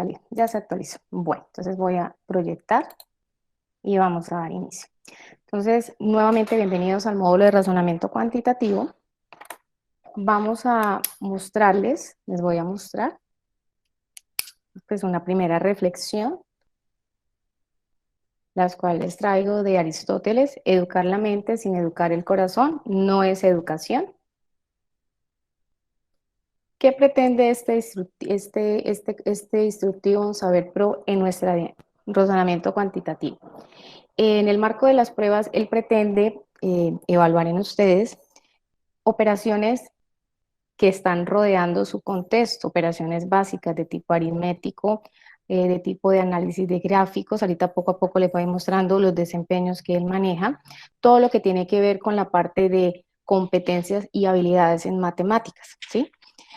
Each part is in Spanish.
salir, ya se actualizó. Bueno, entonces voy a proyectar y vamos a dar inicio. Entonces, nuevamente bienvenidos al módulo de razonamiento cuantitativo. Vamos a mostrarles, les voy a mostrar, pues una primera reflexión, las cuales traigo de Aristóteles: educar la mente sin educar el corazón no es educación. ¿Qué pretende este instructivo saber pro en nuestro razonamiento cuantitativo? En el marco de las pruebas, él pretende evaluar en ustedes operaciones que están rodeando su contexto, operaciones básicas de tipo aritmético, de tipo de análisis de gráficos. Ahorita poco a poco les voy mostrando los desempeños que él maneja, todo lo que tiene que ver con la parte de competencias y habilidades en matemáticas, ¿sí?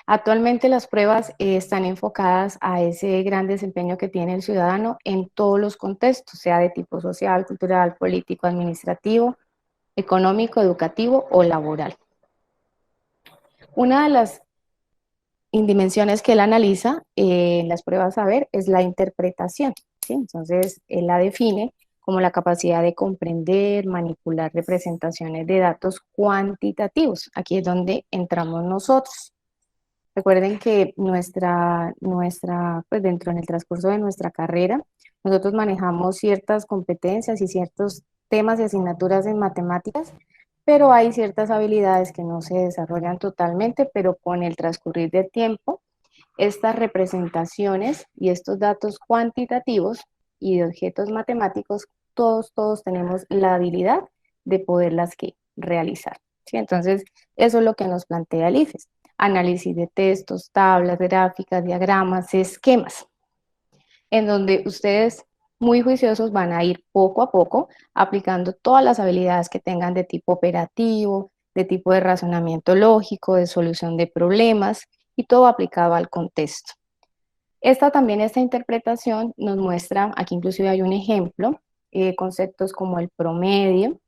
Actualmente las pruebas están enfocadas a ese gran desempeño que tiene el ciudadano en todos los contextos, sea de tipo social, cultural, político, administrativo, económico, educativo o laboral. Una de las dimensiones que él analiza en las pruebas a ver es la interpretación, ¿sí? Entonces, él la define como la capacidad de comprender, manipular representaciones de datos cuantitativos. Aquí es donde entramos nosotros. Recuerden que pues dentro en el transcurso de nuestra carrera, nosotros manejamos ciertas competencias y ciertos temas y asignaturas en matemáticas, pero hay ciertas habilidades que no se desarrollan totalmente, pero con el transcurrir del tiempo, estas representaciones y estos datos cuantitativos y de objetos matemáticos, todos tenemos la habilidad de poderlas realizar, ¿sí? Entonces, eso es lo que nos plantea el IFES: análisis de textos, tablas, gráficas, diagramas, esquemas, en donde ustedes muy juiciosos van a ir poco a poco aplicando todas las habilidades que tengan de tipo operativo, de tipo de razonamiento lógico, de solución de problemas, y todo aplicado al contexto. Esta interpretación nos muestra, aquí inclusive hay un ejemplo, conceptos como el promedio,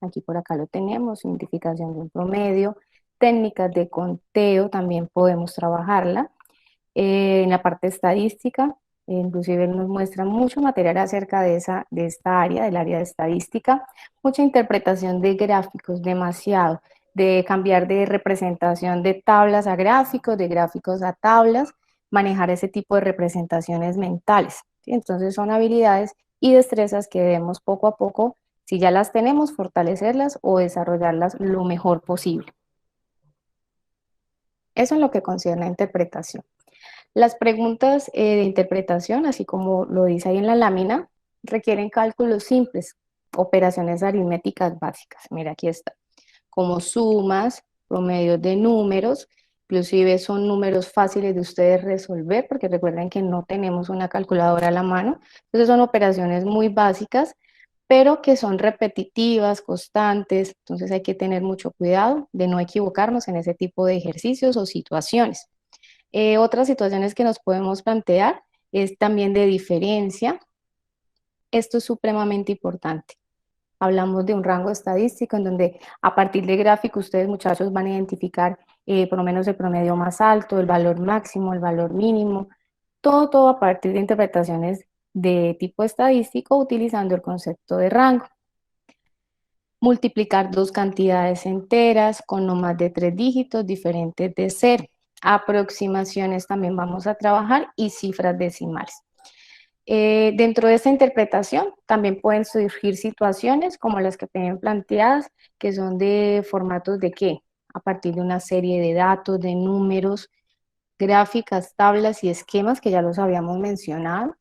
aquí por acá lo tenemos, identificación de un promedio, técnicas de conteo, también podemos trabajarla. En la parte estadística, inclusive nos muestra mucho material acerca de esta área, del área de estadística, mucha interpretación de gráficos, demasiado, de cambiar de representación de tablas a gráficos, de gráficos a tablas, manejar ese tipo de representaciones mentales, ¿sí? Entonces son habilidades y destrezas que debemos poco a poco, si ya las tenemos, fortalecerlas o desarrollarlas lo mejor posible. Eso es lo que concierne a interpretación. Las preguntas de interpretación, así como lo dice ahí en la lámina, requieren cálculos simples, operaciones aritméticas básicas. Mira, aquí está, como sumas, promedios de números, inclusive son números fáciles de ustedes resolver, porque recuerden que no tenemos una calculadora a la mano. Entonces son operaciones muy básicas, pero que son repetitivas, constantes. Entonces hay que tener mucho cuidado de no equivocarnos en ese tipo de ejercicios o situaciones. Otras situaciones que nos podemos plantear es también de diferencia. Esto es supremamente importante. Hablamos de un rango estadístico en donde a partir de gráfico ustedes, muchachos, van a identificar por lo menos el promedio más alto, el valor máximo, el valor mínimo, todo a partir de interpretaciones de tipo estadístico utilizando el concepto de rango. Multiplicar dos cantidades enteras con no más de 3 dígitos diferentes de 0. Aproximaciones también vamos a trabajar y cifras decimales. Dentro de esta interpretación también pueden surgir situaciones como las que tienen planteadas, que son de formatos de ¿qué? A partir de una serie de datos, de números, gráficas, tablas y esquemas que ya los habíamos mencionado.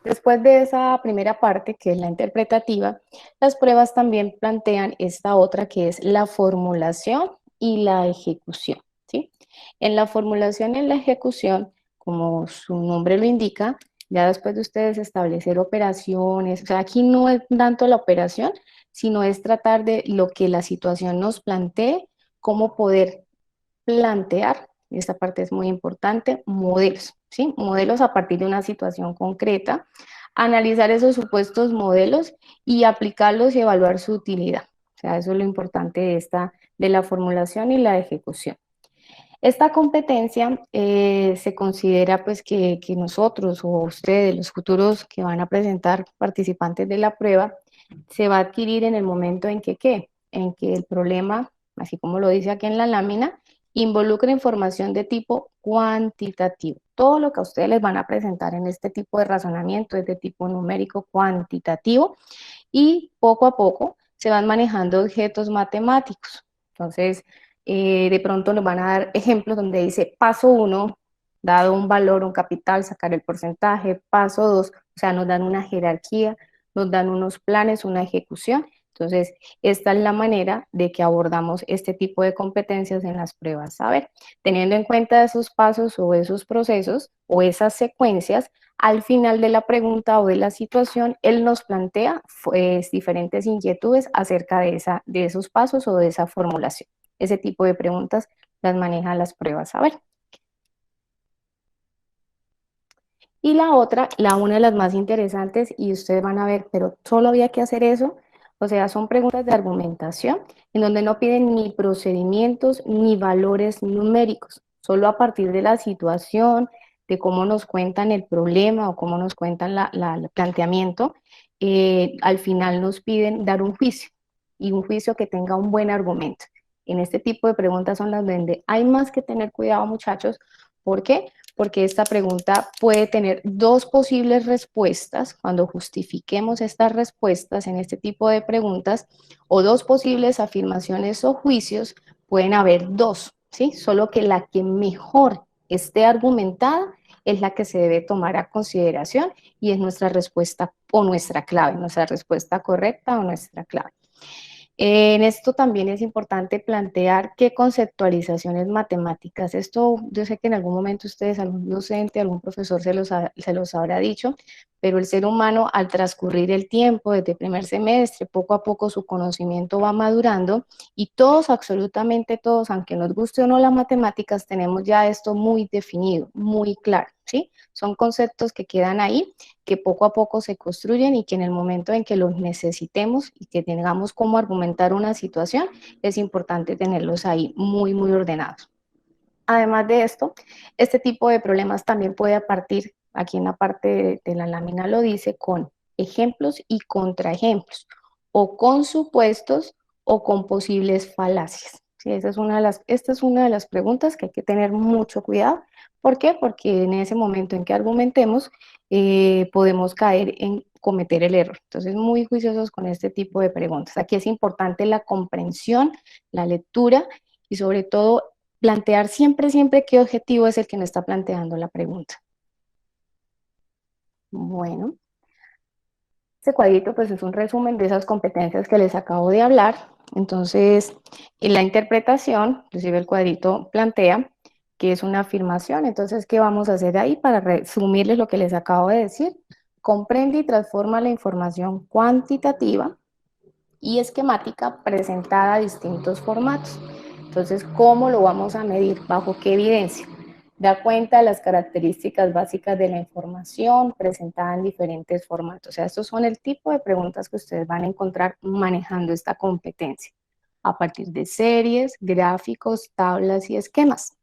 Después de esa primera parte, que es la interpretativa, las pruebas también plantean esta otra, que es la formulación y la ejecución, ¿sí? En la formulación y en la ejecución, como su nombre lo indica, ya después de ustedes establecer operaciones, o sea, aquí no es tanto la operación, sino es tratar de lo que la situación nos plantee, cómo poder plantear, y esta parte es muy importante, modelos, ¿sí? Modelos a partir de una situación concreta, analizar esos supuestos modelos y aplicarlos y evaluar su utilidad. O sea, eso es lo importante de la formulación y la ejecución. Esta competencia se considera pues que nosotros o ustedes, los futuros que van a presentar participantes de la prueba, se va a adquirir en el momento en que, ¿qué? En que el problema, así como lo dice aquí en la lámina, involucra información de tipo cuantitativo. Todo lo que a ustedes les van a presentar en este tipo de razonamiento es de tipo numérico cuantitativo y poco a poco se van manejando objetos matemáticos. Entonces, de pronto nos van a dar ejemplos donde dice paso 1, dado un valor, un capital, sacar el porcentaje, paso 2, o sea, nos dan una jerarquía, nos dan unos planes, una ejecución. Entonces, esta es la manera de que abordamos este tipo de competencias en las pruebas. A ver, teniendo en cuenta esos pasos o esos procesos o esas secuencias, al final de la pregunta o de la situación, él nos plantea pues, diferentes inquietudes acerca de esos pasos o de esa formulación. Ese tipo de preguntas las maneja las pruebas. A ver. Y la otra, una de las más interesantes, y ustedes van a ver, pero solo había que hacer eso, o sea, son preguntas de argumentación, en donde no piden ni procedimientos ni valores numéricos, solo a partir de la situación, de cómo nos cuentan el problema o cómo nos cuentan el planteamiento, al final nos piden dar un juicio, y un juicio que tenga un buen argumento. En este tipo de preguntas son las donde hay más que tener cuidado, muchachos. ¿Por qué? Porque esta pregunta puede tener dos posibles respuestas cuando justifiquemos estas respuestas en este tipo de preguntas, o dos posibles afirmaciones o juicios, pueden haber dos, ¿sí? Solo que la que mejor esté argumentada es la que se debe tomar a consideración y es nuestra respuesta o nuestra clave, nuestra respuesta correcta o nuestra clave. En esto también es importante plantear qué conceptualizaciones matemáticas. Esto yo sé que en algún momento ustedes, algún docente, algún profesor se los habrá dicho, pero el ser humano al transcurrir el tiempo, desde el primer semestre, poco a poco su conocimiento va madurando y todos, absolutamente todos, aunque nos guste o no las matemáticas, tenemos ya esto muy definido, muy claro, ¿sí? Son conceptos que quedan ahí, que poco a poco se construyen y que en el momento en que los necesitemos y que tengamos cómo argumentar una situación, es importante tenerlos ahí muy, muy ordenados. Además de esto, este tipo de problemas también puede partir, aquí en la parte de la lámina lo dice, con ejemplos y contraejemplos, o con supuestos o con posibles falacias. Sí, esta es una de las preguntas que hay que tener mucho cuidado. ¿Por qué? Porque en ese momento en que argumentemos, podemos caer en cometer el error. Entonces, muy juiciosos con este tipo de preguntas. Aquí es importante la comprensión, la lectura y sobre todo plantear siempre, siempre qué objetivo es el que me está planteando la pregunta. Bueno, este cuadrito pues es un resumen de esas competencias que les acabo de hablar. Entonces, en la interpretación, inclusive el cuadrito plantea que es una afirmación. Entonces, ¿qué vamos a hacer ahí para resumirles lo que les acabo de decir? Comprende y transforma la información cuantitativa y esquemática presentada a distintos formatos. Entonces, ¿cómo lo vamos a medir? ¿Bajo qué evidencia? Da cuenta de las características básicas de la información presentada en diferentes formatos. O sea, estos son el tipo de preguntas que ustedes van a encontrar manejando esta competencia, a partir de series, gráficos, tablas y esquemas.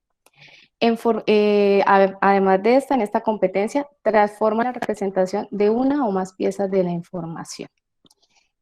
Además de esta, en esta competencia, transforma la representación de una o más piezas de la información.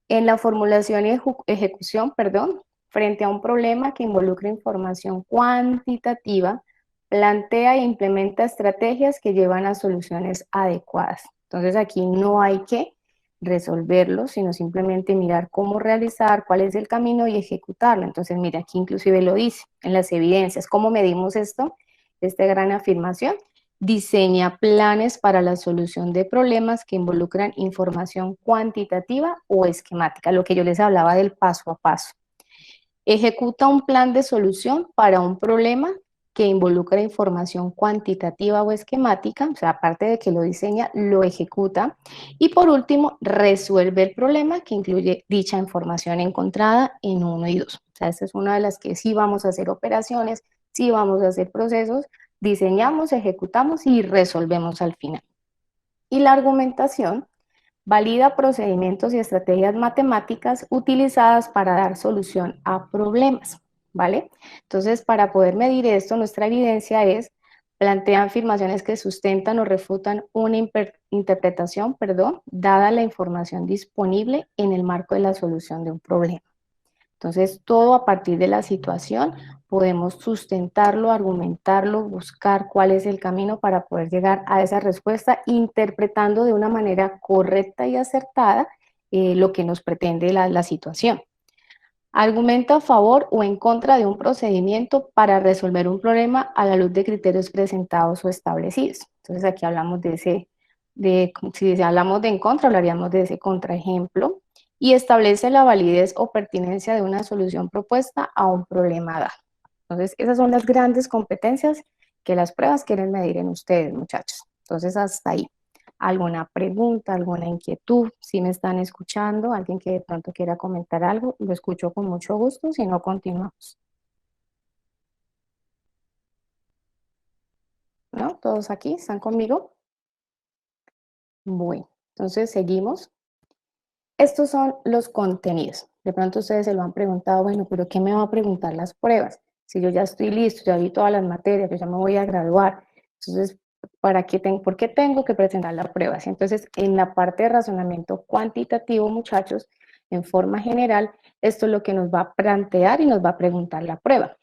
En la formulación y ejecución, perdón, frente a un problema que involucra información cuantitativa, plantea e implementa estrategias que llevan a soluciones adecuadas. Entonces aquí no hay que resolverlo, sino simplemente mirar cómo realizar, cuál es el camino y ejecutarlo. Entonces, mira, aquí inclusive lo dice en las evidencias. ¿Cómo medimos esto? Esta gran afirmación. Diseña planes para la solución de problemas que involucran información cuantitativa o esquemática, lo que yo les hablaba del paso a paso. Ejecuta un plan de solución para un problema que involucra información cuantitativa o esquemática, o sea, aparte de que lo diseña, lo ejecuta. Y por último, resuelve el problema que incluye dicha información encontrada en 1 y 2. O sea, esta es una de las que sí vamos a hacer operaciones, sí vamos a hacer procesos, diseñamos, ejecutamos y resolvemos al final. Y la argumentación valida procedimientos y estrategias matemáticas utilizadas para dar solución a problemas. ¿vale? Entonces, para poder medir esto, nuestra evidencia es, plantean afirmaciones que sustentan o refutan una interpretación, perdón, dada la información disponible en el marco de la solución de un problema. Entonces, todo a partir de la situación podemos sustentarlo, argumentarlo, buscar cuál es el camino para poder llegar a esa respuesta, interpretando de una manera correcta y acertada lo que nos pretende la situación. Argumenta a favor o en contra de un procedimiento para resolver un problema a la luz de criterios presentados o establecidos. Entonces, aquí hablamos de ese, si hablamos de en contra, hablaríamos de ese contraejemplo, y establece la validez o pertinencia de una solución propuesta a un problema dado. Entonces, esas son las grandes competencias que las pruebas quieren medir en ustedes, muchachos. Entonces, hasta ahí. ¿Alguna pregunta, alguna inquietud? Si me están escuchando, alguien que de pronto quiera comentar algo, lo escucho con mucho gusto, si no, continuamos. ¿No? ¿Todos aquí están conmigo? Bueno, entonces seguimos. Estos son los contenidos. De pronto ustedes se lo han preguntado, bueno, pero ¿qué me va a preguntar las pruebas? Si yo ya estoy listo, ya vi todas las materias, yo ya me voy a graduar. Entonces, ¿por qué tengo que presentar las pruebas? Entonces, en la parte de razonamiento cuantitativo, muchachos, en forma general, esto es lo que nos va a plantear y nos va a preguntar la prueba.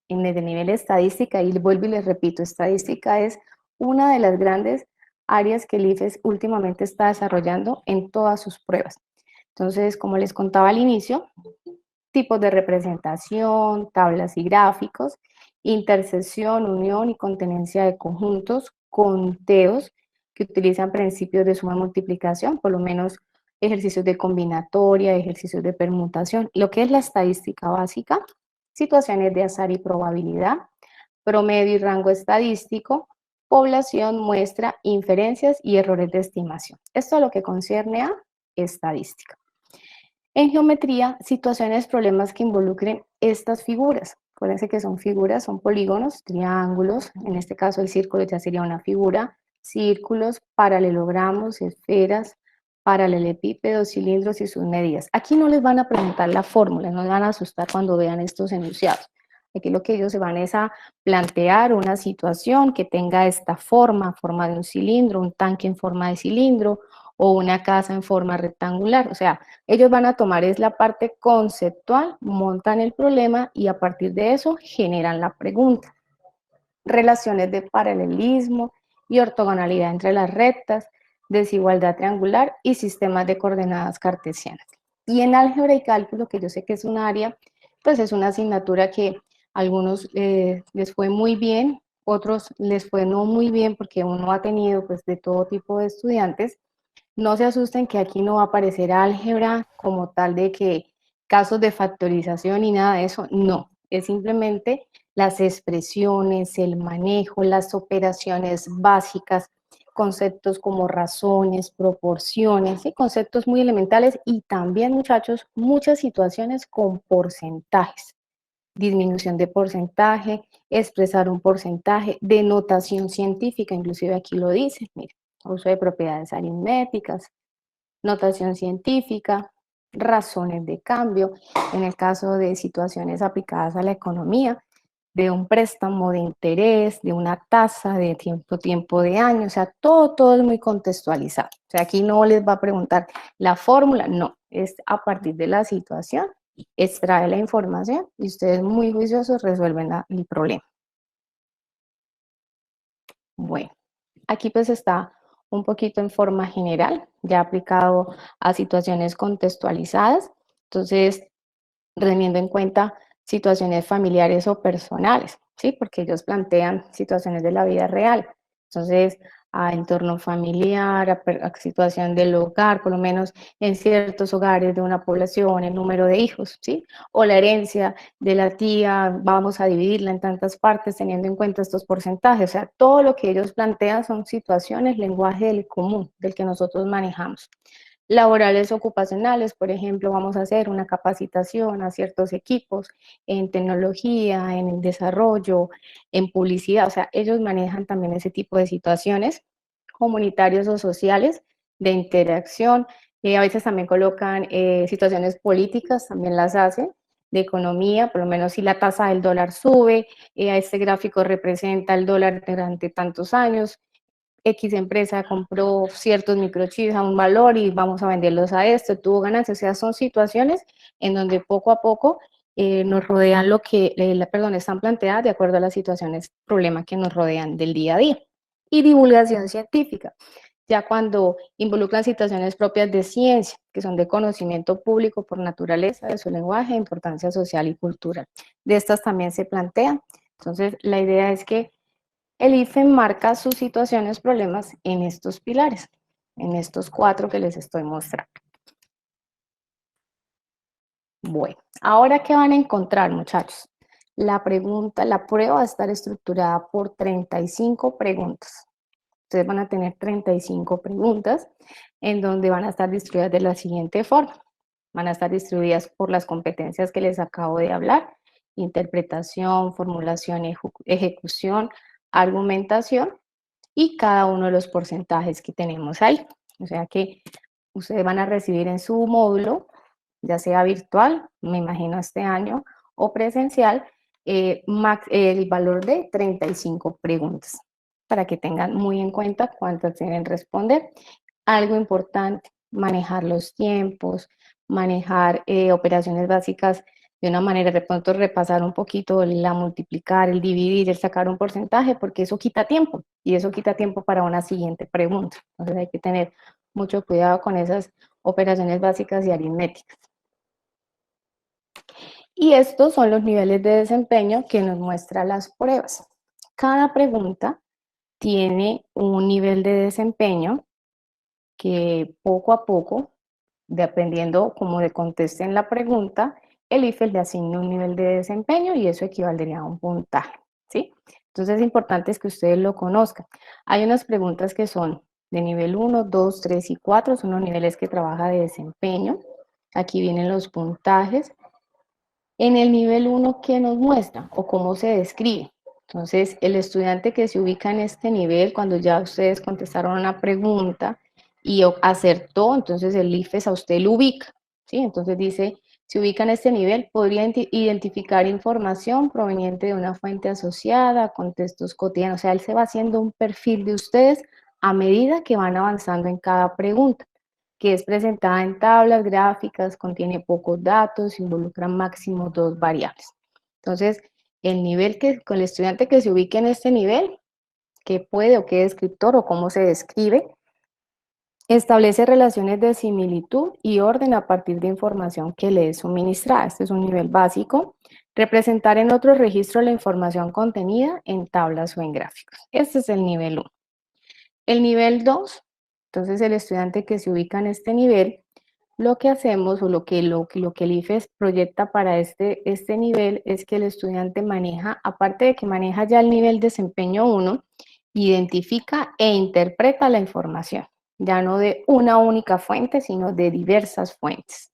En el nivel estadística, y vuelvo y les repito, estadística es una de las grandes áreas que el IFES últimamente está desarrollando en todas sus pruebas. Entonces, como les contaba al inicio, tipos de representación, tablas y gráficos, intersección, unión y contenencia de conjuntos, conteos que utilizan principios de suma y multiplicación, por lo menos ejercicios de combinatoria, ejercicios de permutación, lo que es la estadística básica, situaciones de azar y probabilidad, promedio y rango estadístico, población, muestra, inferencias y errores de estimación. Esto es lo que concierne a estadística. En geometría, situaciones, problemas que involucren estas figuras. Acuérdense que son figuras, son polígonos, triángulos, en este caso el círculo ya sería una figura, círculos, paralelogramos, esferas, paralelepípedos, cilindros y sus medidas. Aquí no les van a preguntar la fórmula, no les van a asustar cuando vean estos enunciados. Aquí lo que ellos se van es a plantear una situación que tenga esta forma de un cilindro, un tanque en forma de cilindro o una casa en forma rectangular. O sea, ellos van a tomar es la parte conceptual, montan el problema y a partir de eso generan la pregunta. Relaciones de paralelismo y ortogonalidad entre las rectas, desigualdad triangular y sistemas de coordenadas cartesianas. Y en álgebra y cálculo, que yo sé que es un área, pues es una asignatura que a algunos les fue muy bien, otros les fue no muy bien porque uno ha tenido pues de todo tipo de estudiantes. No se asusten que aquí no va a aparecer álgebra como tal de que casos de factorización y nada de eso, no, es simplemente las expresiones, el manejo, las operaciones básicas, conceptos como razones, proporciones, ¿sí? Conceptos muy elementales y también, muchachos, muchas situaciones con porcentajes, disminución de porcentaje, expresar un porcentaje, denotación científica, inclusive aquí lo dice, mire, uso de propiedades aritméticas, notación científica, razones de cambio, en el caso de situaciones aplicadas a la economía, de un préstamo de interés, de una tasa de tiempo de año, o sea, todo es muy contextualizado. O sea, aquí no les va a preguntar la fórmula, no, es a partir de la situación, extrae la información y ustedes muy juiciosos resuelven el problema. Bueno, aquí pues está un poquito en forma general, ya aplicado a situaciones contextualizadas. Entonces, teniendo en cuenta situaciones familiares o personales, ¿sí? Porque ellos plantean situaciones de la vida real. Entonces, a entorno familiar, a situación del hogar, por lo menos en ciertos hogares de una población, el número de hijos, ¿sí? O la herencia de la tía, vamos a dividirla en tantas partes teniendo en cuenta estos porcentajes. O sea, todo lo que ellos plantean son situaciones, lenguaje del común, del que nosotros manejamos. Laborales ocupacionales, por ejemplo, vamos a hacer una capacitación a ciertos equipos en tecnología, en el desarrollo, en publicidad, o sea, ellos manejan también ese tipo de situaciones comunitarios o sociales de interacción, a veces también colocan situaciones políticas, también las hacen, de economía, por lo menos si la tasa del dólar sube, este gráfico representa el dólar durante tantos años, X empresa compró ciertos microchips a un valor y vamos a venderlos a esto, tuvo ganancias, o sea, son situaciones en donde poco a poco nos rodean lo que, están planteadas de acuerdo a las situaciones, problemas que nos rodean del día a día. Y divulgación científica, ya cuando involucran situaciones propias de ciencia, que son de conocimiento público por naturaleza, de su lenguaje, importancia social y cultural. De estas también se plantean. Entonces, la idea es que el IFE marca sus situaciones, problemas en estos pilares, en estos 4 que les estoy mostrando. Bueno, ahora ¿qué van a encontrar, muchachos? La prueba va a estar estructurada por 35 preguntas. Ustedes van a tener 35 preguntas en donde van a estar distribuidas de la siguiente forma. Van a estar distribuidas por las competencias que les acabo de hablar: interpretación, formulación, ejecución, argumentación, y cada uno de los porcentajes que tenemos ahí. O sea que ustedes van a recibir en su módulo, ya sea virtual, me imagino este año, o presencial, el valor de 35 preguntas, para que tengan muy en cuenta cuántas deben responder. Algo importante: manejar los tiempos, manejar operaciones básicas de una manera, de pronto repasar un poquito la multiplicar, el dividir, el sacar un porcentaje, porque eso quita tiempo, y eso quita tiempo para una siguiente pregunta. Entonces hay que tener mucho cuidado con esas operaciones básicas y aritméticas. Y estos son los niveles de desempeño que nos muestran las pruebas. Cada pregunta tiene un nivel de desempeño que poco a poco, dependiendo cómo le contesten la pregunta, el IFES le asigna un nivel de desempeño y eso equivaldría a un puntaje, ¿sí? Entonces es importante que ustedes lo conozcan. Hay unas preguntas que son de nivel 1, 2, 3 y 4, son los niveles que trabaja de desempeño. Aquí vienen los puntajes. En el nivel 1, ¿qué nos muestra o cómo se describe? Entonces, el estudiante que se ubica en este nivel, cuando ya ustedes contestaron una pregunta y acertó, entonces el IFES a usted lo ubica, ¿sí? Entonces dice, se ubica en este nivel, podría identificar información proveniente de una fuente asociada, contextos cotidianos, o sea, él se va haciendo un perfil de ustedes a medida que van avanzando en cada pregunta, que es presentada en tablas gráficas, contiene pocos datos, involucra máximo 2 variables. Entonces, el nivel con el estudiante que se ubique en este nivel, qué puede o qué descriptor o cómo se describe, establece relaciones de similitud y orden a partir de información que le es suministrada. Este es un nivel básico. Representar en otro registro la información contenida en tablas o en gráficos. Este es el nivel 1. El nivel 2, entonces el estudiante que se ubica en este nivel, lo que hacemos o lo que el IFES proyecta para este nivel es que el estudiante maneja, aparte de que maneja ya el nivel desempeño 1, identifica e interpreta la información, ya no de una única fuente, sino de diversas fuentes.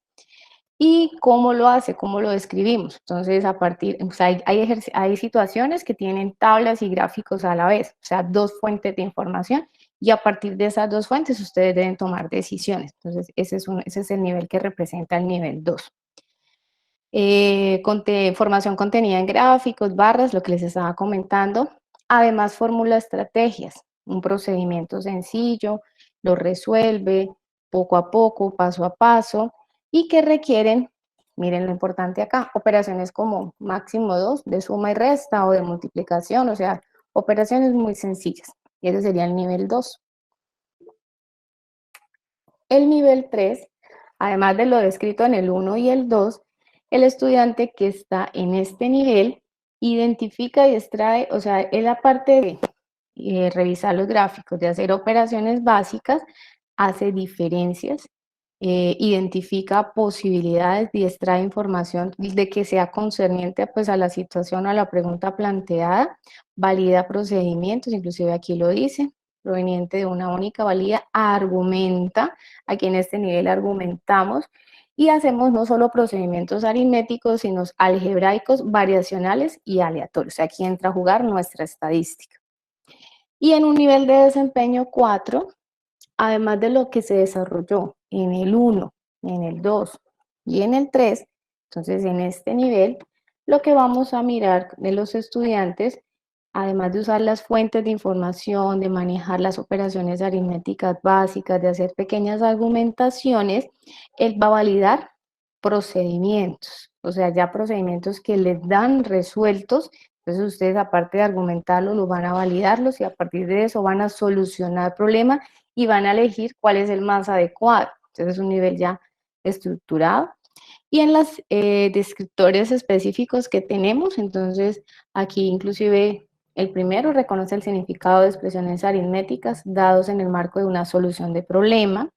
¿Y cómo lo hace? ¿Cómo lo describimos? Entonces, hay situaciones que tienen tablas y gráficos a la vez, o sea, 2 fuentes de información, y a partir de esas 2 fuentes ustedes deben tomar decisiones. Entonces, ese es el nivel que representa el nivel 2. Formación contenida en gráficos, barras, lo que les estaba comentando. Además, formula estrategias, un procedimiento sencillo, lo resuelve poco a poco, paso a paso, y que requieren, miren lo importante acá, operaciones como máximo 2, de suma y resta o de multiplicación, o sea, operaciones muy sencillas. Y ese sería el nivel 2. El nivel 3, además de lo descrito en el 1 y el 2, el estudiante que está en este nivel identifica y extrae, o sea, él aparte de revisar los gráficos, de hacer operaciones básicas, hace diferencias, identifica posibilidades y extrae información de que sea concerniente pues, a la situación o a la pregunta planteada, valida procedimientos, inclusive aquí lo dice, proveniente de una única valía, argumenta, aquí en este nivel argumentamos, y hacemos no solo procedimientos aritméticos, sino algebraicos, variacionales y aleatorios. Aquí entra a jugar nuestra estadística. Y en un nivel de desempeño 4, además de lo que se desarrolló en el 1, en el 2 y en el 3, Entonces, en este nivel, lo que vamos a mirar de los estudiantes, además de usar las fuentes de información, de manejar las operaciones aritméticas básicas, de hacer pequeñas argumentaciones, él va a validar procedimientos, o sea, ya procedimientos que les dan resueltos. Entonces ustedes, aparte de argumentarlo, lo van a validarlos y a partir de eso van a solucionar problemas y van a elegir cuál es el más adecuado. Entonces es un nivel ya estructurado. Y en los descriptores específicos que tenemos, entonces aquí inclusive el primero reconoce el significado de expresiones aritméticas dados en el marco de una solución de problema,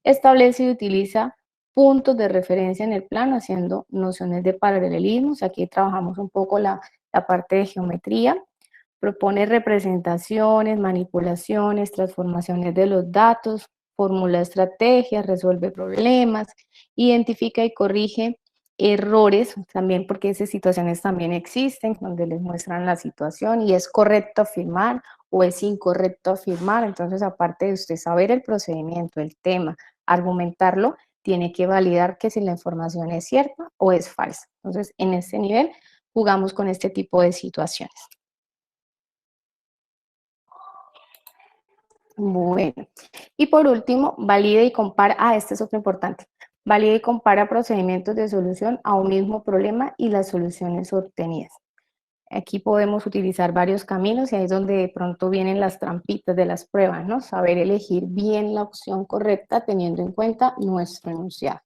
establece y utiliza puntos de referencia en el plano haciendo nociones de paralelismos. Aquí trabajamos un poco la parte de geometría, propone representaciones, manipulaciones, transformaciones de los datos, formula estrategias, resuelve problemas, identifica y corrige errores, también porque esas situaciones también existen, donde les muestran la situación y es correcto afirmar o es incorrecto afirmar. Entonces, aparte de usted saber el procedimiento, el tema, argumentarlo, tiene que validar que si la información es cierta o es falsa. Entonces, en este nivel, jugamos con este tipo de situaciones. Bueno, y por último, valida y compara, este es otro importante, valida y compara procedimientos de solución a un mismo problema y las soluciones obtenidas. Aquí podemos utilizar varios caminos y ahí es donde de pronto vienen las trampitas de las pruebas, ¿no? Saber elegir bien la opción correcta teniendo en cuenta nuestro enunciado.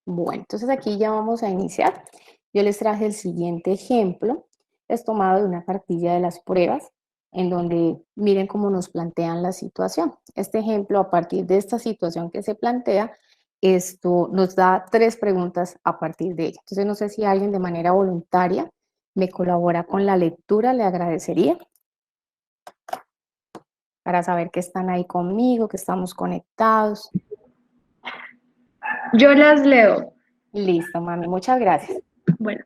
Bueno, entonces aquí ya vamos a iniciar. Yo les traje el siguiente ejemplo. Es tomado de una cartilla de las pruebas, en donde miren cómo nos plantean la situación. Este ejemplo, a partir de esta situación que se plantea, esto nos da 3 preguntas a partir de ella. Entonces, no sé si alguien de manera voluntaria me colabora con la lectura, le agradecería, para saber que están ahí conmigo, que estamos conectados. Yo las leo. Listo, mami, muchas gracias. Bueno,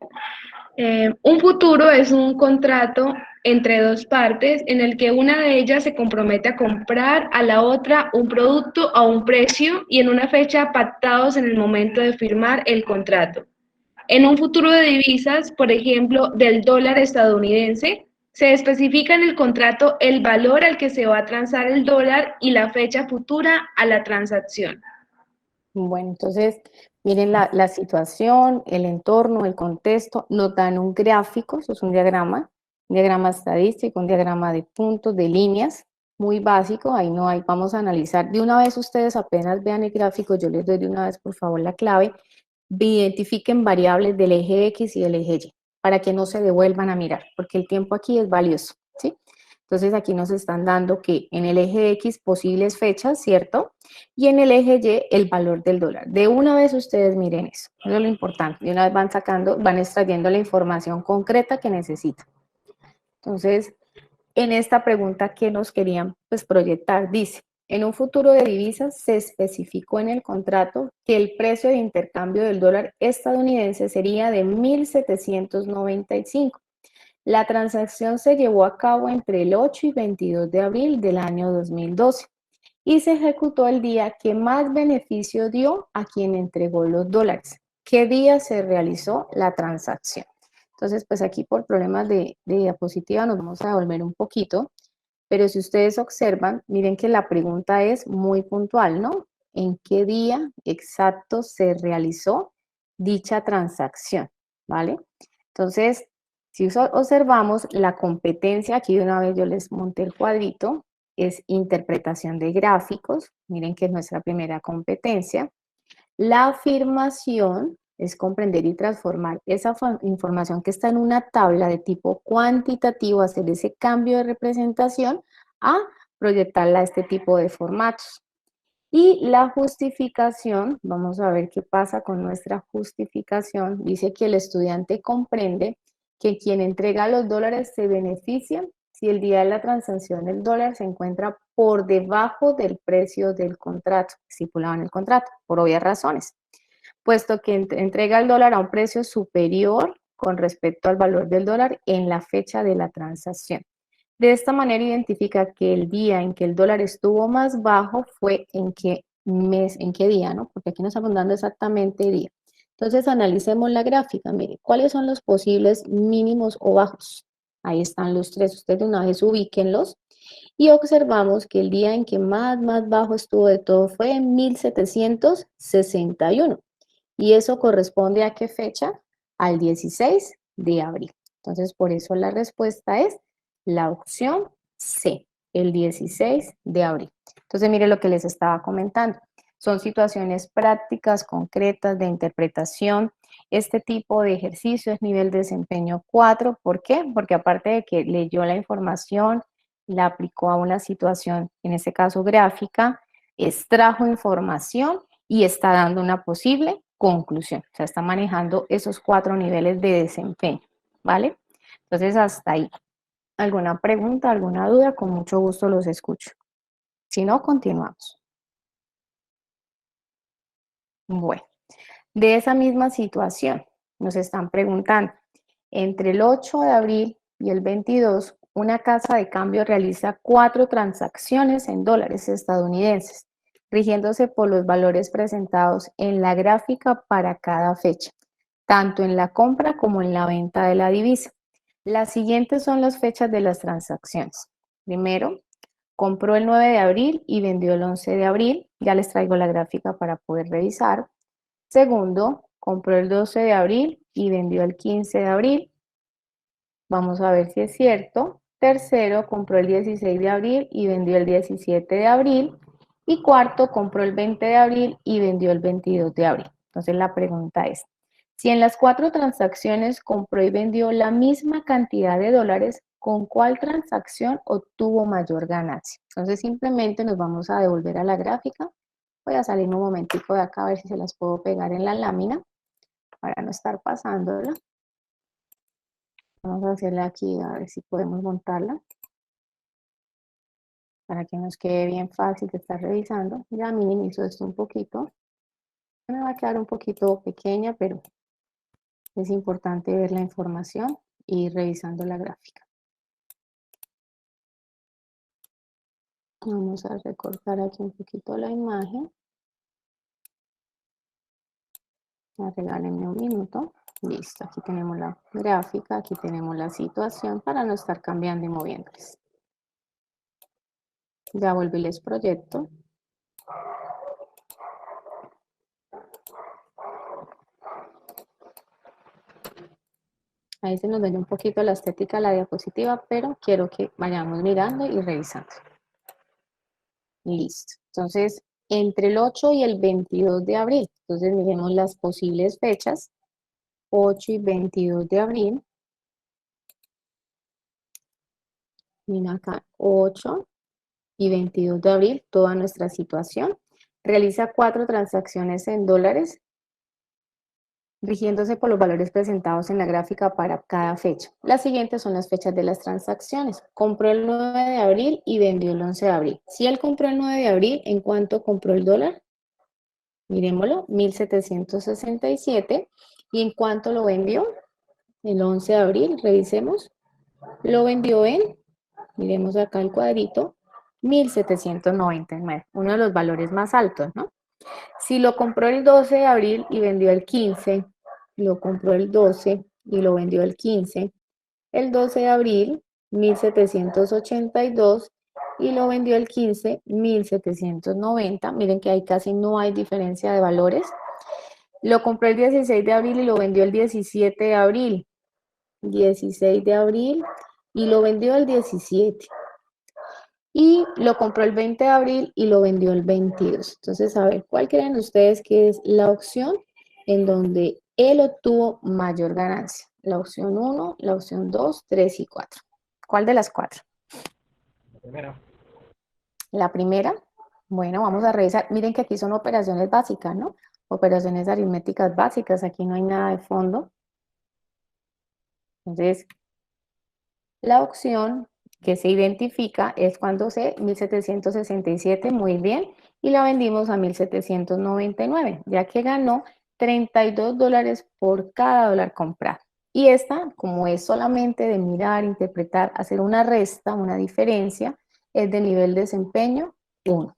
un futuro es un contrato entre dos partes en el que una de ellas se compromete a comprar a la otra un producto a un precio y en una fecha pactados en el momento de firmar el contrato. En un futuro de divisas, por ejemplo, del dólar estadounidense, se especifica en el contrato el valor al que se va a transar el dólar y la fecha futura a la transacción. Bueno, entonces, miren la situación, el entorno, el contexto, nos dan un gráfico, eso es un diagrama estadístico, un diagrama de puntos, de líneas, muy básico, ahí no hay, vamos a analizar. De una vez ustedes apenas vean el gráfico, yo les doy de una vez, por favor, la clave, identifiquen variables del eje X y del eje Y, para que no se devuelvan a mirar, porque el tiempo aquí es valioso, ¿sí? Entonces aquí nos están dando que en el eje X posibles fechas, ¿cierto? Y en el eje Y el valor del dólar. De una vez ustedes miren eso, eso es lo importante. De una vez van sacando, van extrayendo la información concreta que necesitan. Entonces, en esta pregunta que nos querían pues, proyectar, dice, en un futuro de divisas se especificó en el contrato que el precio de intercambio del dólar estadounidense sería de 1.795. La transacción se llevó a cabo entre el 8 y 22 de abril del año 2012 y se ejecutó el día que más beneficio dio a quien entregó los dólares. ¿Qué día se realizó la transacción? Entonces, pues aquí por problemas de diapositiva nos vamos a devolver un poquito, pero si ustedes observan, miren que la pregunta es muy puntual, ¿no? ¿En qué día exacto se realizó dicha transacción? ¿Vale? Entonces, si observamos la competencia, aquí de una vez yo les monté el cuadrito, es interpretación de gráficos, miren que es nuestra primera competencia. La afirmación es comprender y transformar esa información que está en una tabla de tipo cuantitativo, hacer ese cambio de representación a proyectarla a este tipo de formatos. Y la justificación, vamos a ver qué pasa con nuestra justificación, dice que el estudiante comprende que quien entrega los dólares se beneficia si el día de la transacción el dólar se encuentra por debajo del precio del contrato, estipulado en el contrato, por obvias razones, puesto que entrega el dólar a un precio superior con respecto al valor del dólar en la fecha de la transacción. De esta manera identifica que el día en que el dólar estuvo más bajo fue en qué mes, en qué día, ¿no? Porque aquí nos estamos dando exactamente el día. Entonces analicemos la gráfica, mire, ¿cuáles son los posibles mínimos o bajos? Ahí están los tres, ustedes de una vez ubíquenlos y observamos que el día en que más bajo estuvo de todo fue en 1761 y eso corresponde a qué fecha? Al 16 de abril. Entonces por eso la respuesta es la opción C, el 16 de abril. Entonces mire lo que les estaba comentando. Son situaciones prácticas, concretas, de interpretación. Este tipo de ejercicio es nivel de desempeño 4. ¿Por qué? Porque aparte de que leyó la información, la aplicó a una situación, en este caso gráfica, extrajo información y está dando una posible conclusión. O sea, está manejando esos 4 niveles de desempeño, ¿vale? Entonces, hasta ahí. ¿Alguna pregunta, alguna duda? Con mucho gusto los escucho. Si no, continuamos. Bueno, de esa misma situación nos están preguntando, entre el 8 de abril y el 22, una casa de cambio realiza 4 transacciones en dólares estadounidenses, rigiéndose por los valores presentados en la gráfica para cada fecha, tanto en la compra como en la venta de la divisa. Las siguientes son las fechas de las transacciones. Primero, compró el 9 de abril y vendió el 11 de abril. Ya les traigo la gráfica para poder revisar. Segundo, compró el 12 de abril y vendió el 15 de abril. Vamos a ver si es cierto. Tercero, compró el 16 de abril y vendió el 17 de abril. Y cuarto, compró el 20 de abril y vendió el 22 de abril. Entonces la pregunta es, si en las 4 transacciones compró y vendió la misma cantidad de dólares, ¿con cuál transacción obtuvo mayor ganancia? Entonces simplemente nos vamos a devolver a la gráfica. Voy a salir un momentico de acá a ver si se las puedo pegar en la lámina para no estar pasándola. Vamos a hacerle aquí a ver si podemos montarla para que nos quede bien fácil de estar revisando. Ya minimizo esto un poquito. Me va a quedar un poquito pequeña, pero es importante ver la información y ir revisando la gráfica. Vamos a recortar aquí un poquito la imagen. Regálenme un minuto. Listo, aquí tenemos la gráfica, aquí tenemos la situación para no estar cambiando y moviéndoles. Ya volví les proyecto. Ahí se nos ve un poquito la estética de la diapositiva, pero quiero que vayamos mirando y revisando. Listo. Entonces, entre el 8 y el 22 de abril. Entonces, miremos las posibles fechas. 8 y 22 de abril. Mira acá, 8 y 22 de abril, toda nuestra situación. Realiza 4 transacciones en dólares, rigiéndose por los valores presentados en la gráfica para cada fecha. Las siguientes son las fechas de las transacciones. Compró el 9 de abril y vendió el 11 de abril. Si él compró el 9 de abril, ¿en cuánto compró el dólar? Miremoslo, 1767. ¿Y en cuánto lo vendió? El 11 de abril, revisemos. Lo vendió en, miremos acá el cuadrito, 1799, uno de los valores más altos, ¿no? Si lo compró el 12 de abril y vendió el 15, lo compró el 12 y lo vendió el 15, el 12 de abril, 1782 y lo vendió el 15, 1790. Miren que ahí casi no hay diferencia de valores. Lo compró el 16 de abril y lo vendió el 17 de abril. 16 de abril y lo vendió el 17. Y lo compró el 20 de abril y lo vendió el 22. Entonces, a ver, ¿cuál creen ustedes que es la opción en donde él obtuvo mayor ganancia? La opción 1, la opción 2, 3 y 4. ¿Cuál de las 4? La primera. La primera. Bueno, vamos a revisar. Miren que aquí son operaciones básicas, ¿no? Operaciones aritméticas básicas. Aquí no hay nada de fondo. Entonces, la opción que se identifica es cuando 1767, muy bien, y la vendimos a 1799, ya que ganó 32 dólares por cada dólar comprado. Y esta, como es solamente de mirar, interpretar, hacer una resta, una diferencia, es de nivel de desempeño 1.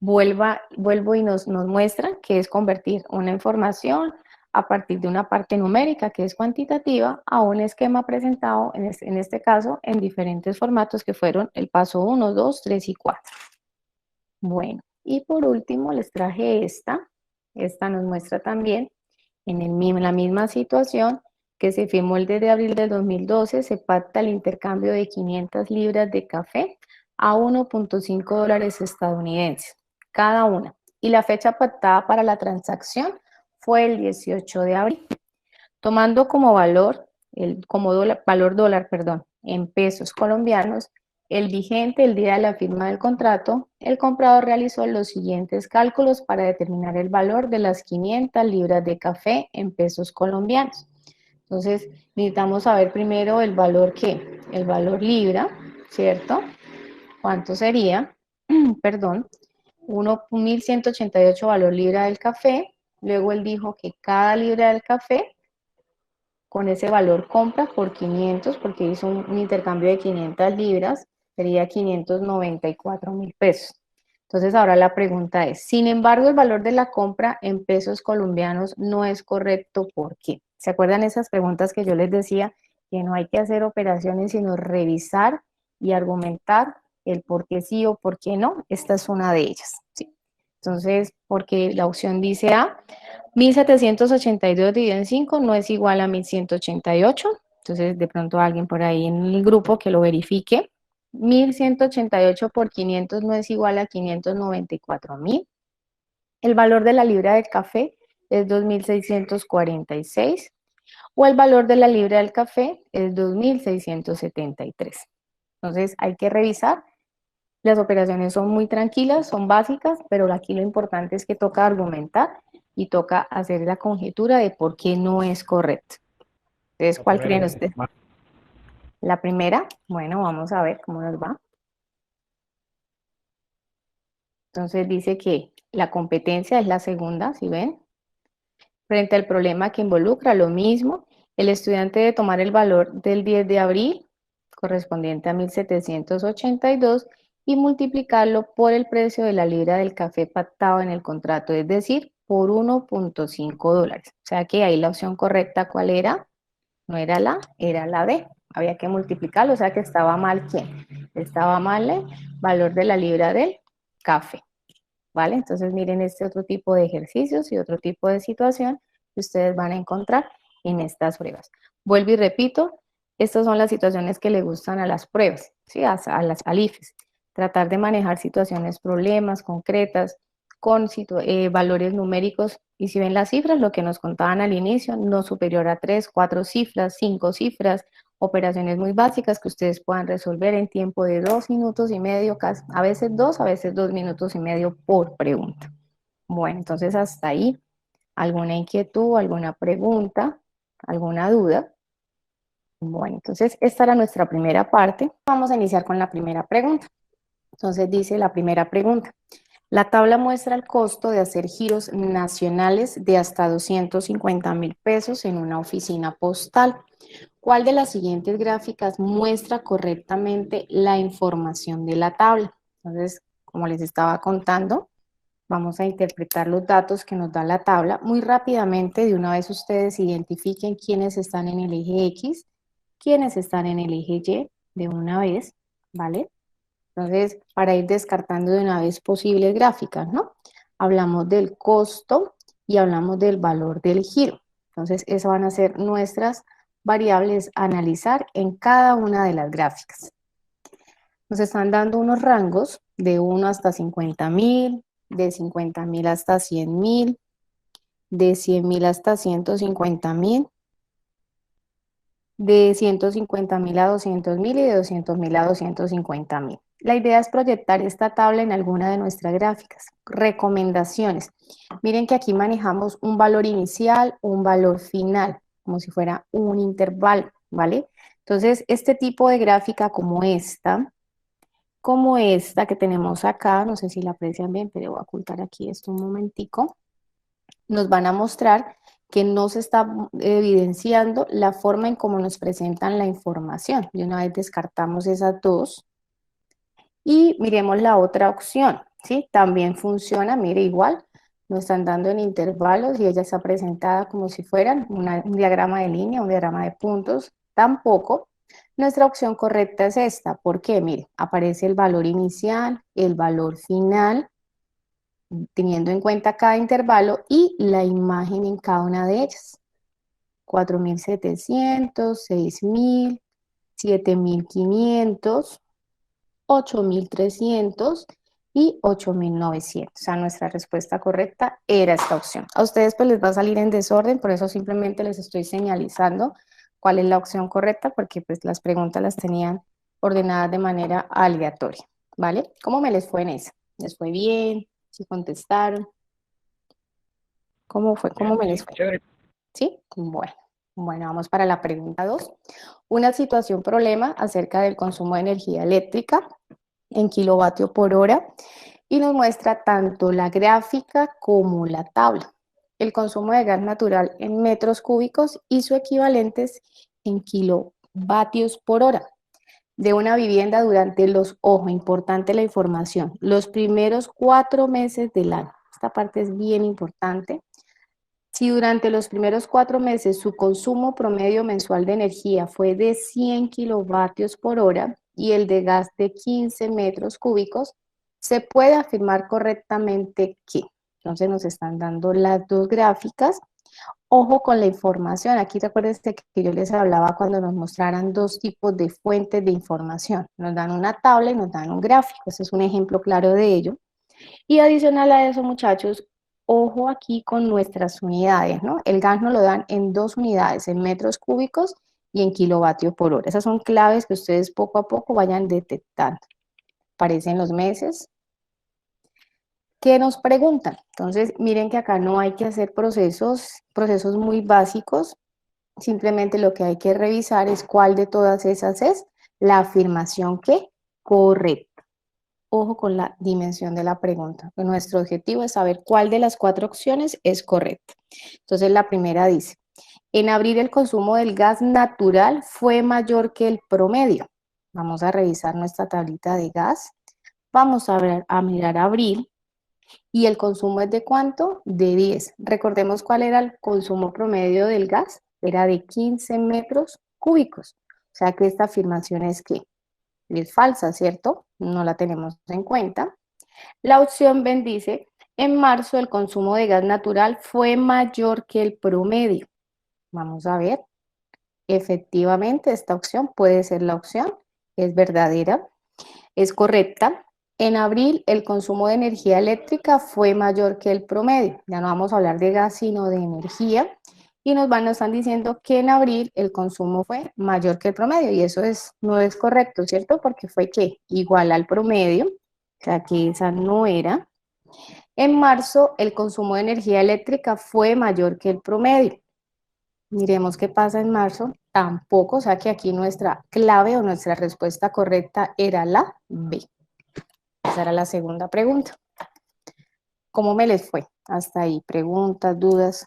vuelvo y nos muestra que es convertir una información a partir de una parte numérica que es cuantitativa a un esquema presentado, en este caso, en diferentes formatos que fueron el paso 1, 2, 3 y 4. Bueno, y por último les traje esta. Esta nos muestra también en la misma situación que se firmó el 10 de abril del 2012, se pacta el intercambio de 500 libras de café a 1.5 dólares estadounidenses cada una. Y la fecha pactada para la transacción fue el 18 de abril. Tomando como valor, valor dólar, perdón, en pesos colombianos, el vigente el día de la firma del contrato, el comprador realizó los siguientes cálculos para determinar el valor de las 500 libras de café en pesos colombianos. Entonces, necesitamos saber primero el valor el valor libra, ¿cierto? ¿Cuánto sería? Perdón, 1.188 valor libra del café. Luego él dijo que cada libra del café con ese valor compra por 500, porque hizo un intercambio de 500 libras, sería 594.000 pesos. Entonces ahora la pregunta es, sin embargo, el valor de la compra en pesos colombianos no es correcto, ¿por qué? ¿Se acuerdan esas preguntas que yo les decía? Que no hay que hacer operaciones, sino revisar y argumentar el por qué sí o por qué no. Esta es una de ellas, ¿sí? Entonces, porque la opción dice A, 1782 dividido en 5 no es igual a 1188. Entonces, de pronto alguien por ahí en el grupo que lo verifique. 1188 por 500 no es igual a 594.000. El valor de la libra del café es 2.646. O el valor de la libra del café es 2.673. Entonces, hay que revisar. Las operaciones son muy tranquilas, son básicas, pero aquí lo importante es que toca argumentar y toca hacer la conjetura de por qué no es correcto. Entonces, La ¿cuál primera creen es ustedes? más. La primera, bueno, vamos a ver cómo nos va. Entonces dice que la competencia es la segunda, ¿sí ven? Frente al problema que involucra lo mismo, el estudiante debe tomar el valor del 10 de abril, correspondiente a 1782, y multiplicarlo por el precio de la libra del café pactado en el contrato, es decir, por 1.5 dólares. O sea que ahí la opción correcta, ¿cuál era? No era la, era la B. Había que multiplicarlo, o sea que estaba mal ¿quién? Estaba mal el valor de la libra del café. ¿Vale? Entonces miren este otro tipo de ejercicios y otro tipo de situación que ustedes van a encontrar en estas pruebas. Vuelvo y repito, estas son las situaciones que le gustan a las pruebas, ¿sí? Al IFES. Tratar de manejar situaciones, problemas concretas, con valores numéricos, y si ven las cifras, lo que nos contaban al inicio, no superior a 3, 4 cifras, 5 cifras, operaciones muy básicas que ustedes puedan resolver en tiempo de 2 minutos y medio, a veces 2 minutos y medio por pregunta. Bueno, entonces hasta ahí, ¿alguna inquietud, alguna pregunta, alguna duda? Bueno, entonces esta era nuestra primera parte. Vamos a iniciar con la primera pregunta. Entonces dice la primera pregunta. La tabla muestra el costo de hacer giros nacionales de hasta 250.000 pesos en una oficina postal. ¿Cuál de las siguientes gráficas muestra correctamente la información de la tabla? Entonces, como les estaba contando, vamos a interpretar los datos que nos da la tabla muy rápidamente. De una vez ustedes identifiquen quiénes están en el eje X, quiénes están en el eje Y, de una vez, ¿vale? Entonces, para ir descartando de una vez posibles gráficas, ¿no? Hablamos del costo y hablamos del valor del giro. Entonces, esas van a ser nuestras variables a analizar en cada una de las gráficas. Nos están dando unos rangos de 1 hasta 50.000, de 50.000 hasta 100.000, de 100.000 hasta 150.000, de 150.000 a 200.000 y de 200.000 a 250.000. La idea es proyectar esta tabla en alguna de nuestras gráficas. Recomendaciones. Miren que aquí manejamos un valor inicial, un valor final, como si fuera un intervalo, ¿vale? Entonces, este tipo de gráfica como esta que tenemos acá, no sé si la aprecian bien, pero voy a ocultar aquí esto un momentico, nos van a mostrar que no se está evidenciando la forma en cómo nos presentan la información. De una vez descartamos esas dos y miremos la otra opción. ¿sí? También funciona, mire, igual, nos están dando en intervalos y ella está presentada como si fueran un diagrama de línea, un diagrama de puntos, tampoco. Nuestra opción correcta es esta, porque, mire, aparece el valor inicial, el valor final, teniendo en cuenta cada intervalo y la imagen en cada una de ellas. 4.700, 6.000, 7.500, 8.300 y 8.900. O sea, nuestra respuesta correcta era esta opción. A ustedes pues les va a salir en desorden, por eso simplemente les estoy señalizando cuál es la opción correcta, porque pues las preguntas las tenían ordenadas de manera aleatoria, ¿vale? ¿Cómo me les fue en esa? ¿Les fue bien? ¿Sí contestaron? ¿Cómo fue? ¿Cómo Bien, me les sí, fue? chévere. ¿Sí? Bueno, vamos para la pregunta 2. Una situación problema acerca del consumo de energía eléctrica en kilovatio por hora y nos muestra tanto la gráfica como la tabla. El consumo de gas natural en metros cúbicos y su equivalentes en kilovatios por hora de una vivienda durante ojo, importante la información, los primeros 4 meses del año. Esta parte es bien importante. Si durante los primeros 4 meses su consumo promedio mensual de energía fue de 100 kilovatios por hora y el de gas de 15 metros cúbicos, se puede afirmar correctamente que, entonces nos están dando las dos gráficas. Ojo con la información, aquí recuerden que yo les hablaba cuando nos mostraran dos tipos de fuentes de información. Nos dan una tabla y nos dan un gráfico, ese es un ejemplo claro de ello. Y adicional a eso, muchachos, ojo aquí con nuestras unidades, ¿no? El gas nos lo dan en 2 unidades, en metros cúbicos y en kilovatios por hora. Esas son claves que ustedes poco a poco vayan detectando. Aparecen los meses. ¿Qué nos preguntan? Entonces, miren que acá no hay que hacer procesos muy básicos. Simplemente lo que hay que revisar es cuál de todas esas es la afirmación que correcta. Ojo con la dimensión de la pregunta. Nuestro objetivo es saber cuál de las 4 opciones es correcta. Entonces la primera dice, en abril el consumo del gas natural fue mayor que el promedio. Vamos a revisar nuestra tablita de gas. Vamos a mirar abril y el consumo es de ¿cuánto? De 10. Recordemos cuál era el consumo promedio del gas. Era de 15 metros cúbicos. O sea que esta afirmación es que es falsa, ¿cierto? No la tenemos en cuenta. La opción B dice, en marzo el consumo de gas natural fue mayor que el promedio. Vamos a ver. Efectivamente, esta opción puede ser la opción, es verdadera, es correcta. En abril el consumo de energía eléctrica fue mayor que el promedio. Ya no vamos a hablar de gas, sino de energía. Y nos están diciendo que en abril el consumo fue mayor que el promedio. Y eso no es correcto, ¿cierto? Porque fue que igual al promedio, o sea que esa no era. En marzo el consumo de energía eléctrica fue mayor que el promedio. Miremos qué pasa en marzo. Tampoco, o sea que aquí nuestra clave o nuestra respuesta correcta era la B. Esa era la segunda pregunta. ¿Cómo me les fue? Hasta ahí, preguntas, dudas.